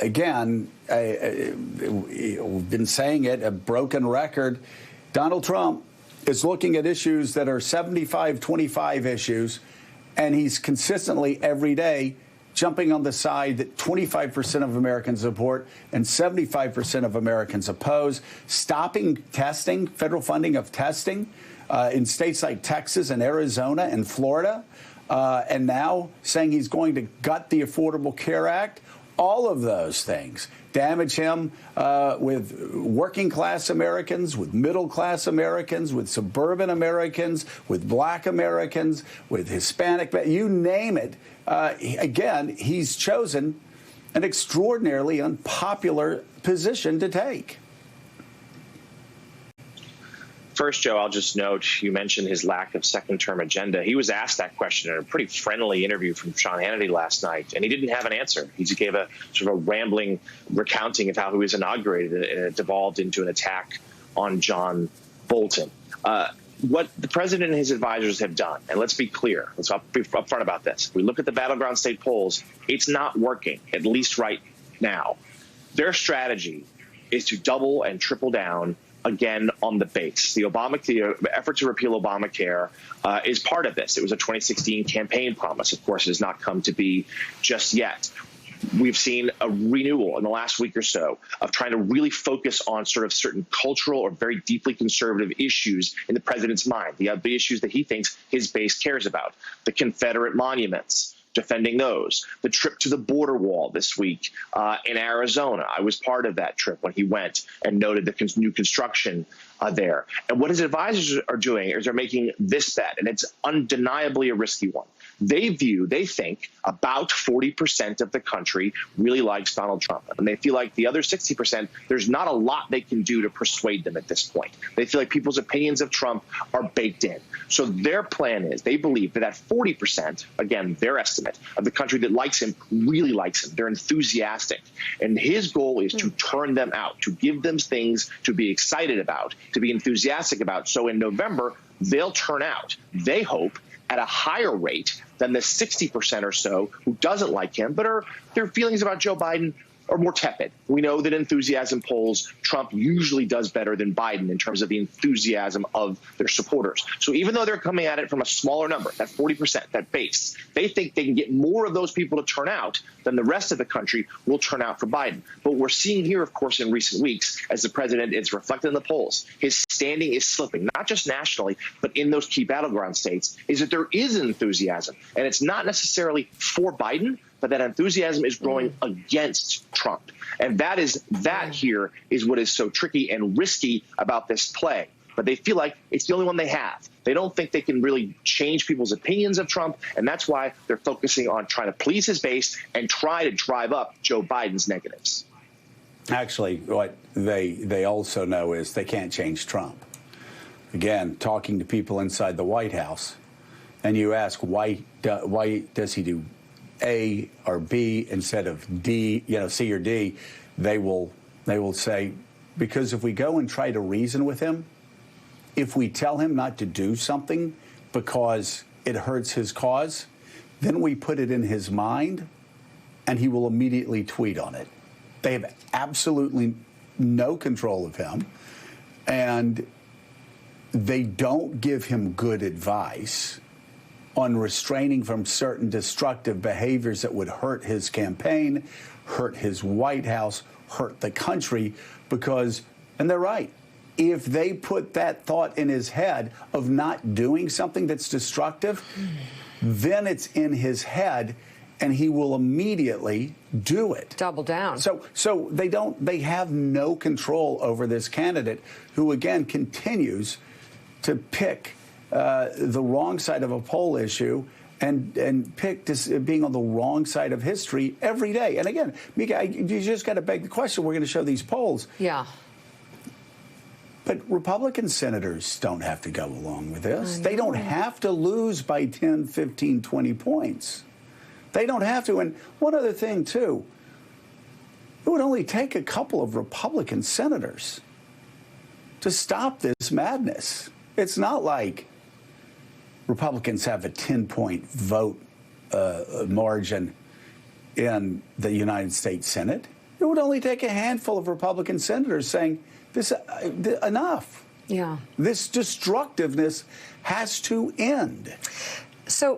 again, we've been saying it, a broken record. Donald Trump is looking at issues that are 75-25 issues, and he's consistently every day jumping on the side that 25% of Americans support and 75% of Americans oppose, stopping testing, federal funding of testing in states like Texas and Arizona and Florida, and now saying he's going to gut the Affordable Care Act. All of those things damage him with working class Americans, with middle class Americans, with suburban Americans, with black Americans, with Hispanic, you name it. Again, he's chosen an extraordinarily unpopular position to take. First, Joe, I'll just note you mentioned his lack of second-term agenda. He was asked that question in a pretty friendly interview from Sean Hannity last night, and he didn't have an answer. He just gave a sort of a rambling recounting of how he was inaugurated, and it devolved into an attack on John Bolton. What the president and his advisors have done, and let's be clear, let's be upfront about this. If we look at the battleground state polls, it's not working, at least right now. Their strategy is to double and triple down again on the base. The effort to repeal Obamacare is part of this. It was a 2016 campaign promise. Of course, it has not come to be just yet. We've seen a renewal in the last week or so of trying to really focus on sort of certain cultural or very deeply conservative issues in the president's mind, the issues that he thinks his base cares about, the Confederate monuments, defending those, the trip to the border wall this week in Arizona. I was part of that trip when he went and noted the new construction there. And what his advisors are doing is they're making this bet, and it's undeniably a risky one. They think about 40% of the country really likes Donald Trump. And they feel like the other 60%, there's not a lot they can do to persuade them at this point. They feel like people's opinions of Trump are baked in. So their plan is, they believe that 40%, again, their estimate, of the country that likes him really likes him. They're enthusiastic. And his goal is to turn them out, to give them things to be excited about, to be enthusiastic about. So in November, they'll turn out, they hope, at a higher rate than the 60% or so who doesn't like him, but their feelings about Joe Biden are more tepid. We know that enthusiasm polls, Trump usually does better than Biden in terms of the enthusiasm of their supporters. So even though they're coming at it from a smaller number, that 40%, that base, they think they can get more of those people to turn out than the rest of the country will turn out for Biden. But we're seeing here, of course, in recent weeks, as the president is reflected in the polls, his standing is slipping, not just nationally, but in those key battleground states, is that there is an enthusiasm. And it's not necessarily for Biden, but that enthusiasm is growing against Trump. And that here is what is so tricky and risky about this play. But they feel like it's the only one they have. They don't think they can really change people's opinions of Trump, and that's why they're focusing on trying to please his base and try to drive up Joe Biden's negatives. Actually, what they also know is they can't change Trump. Again, talking to people inside the White House, and you ask why does he do A or B instead of D, C or D, they will say, because if we go and try to reason with him, if we tell him not to do something because it hurts his cause, then we put it in his mind and he will immediately tweet on it. They have absolutely no control of him, and they don't give him good advice on restraining from certain destructive behaviors that would hurt his campaign, hurt his White House, hurt the country, because, and they're right, if they put that thought in his head of not doing something that's destructive, then it's in his head and he will immediately do it. Double down. So they have no control over this candidate who, again, continues to pick the wrong side of a poll issue and pick this, being on the wrong side of history every day. And again, Mika, you just got to beg the question. We're going to show these polls. Yeah. But Republican senators don't have to go along with this. They don't have to lose by 10, 15, 20 points. They don't have to. And one other thing, too, it would only take a couple of Republican senators to stop this madness. It's not like Republicans have a 10-point vote margin in the United States Senate. It would only take a handful of Republican senators saying, "This enough. Yeah. This destructiveness has to end." So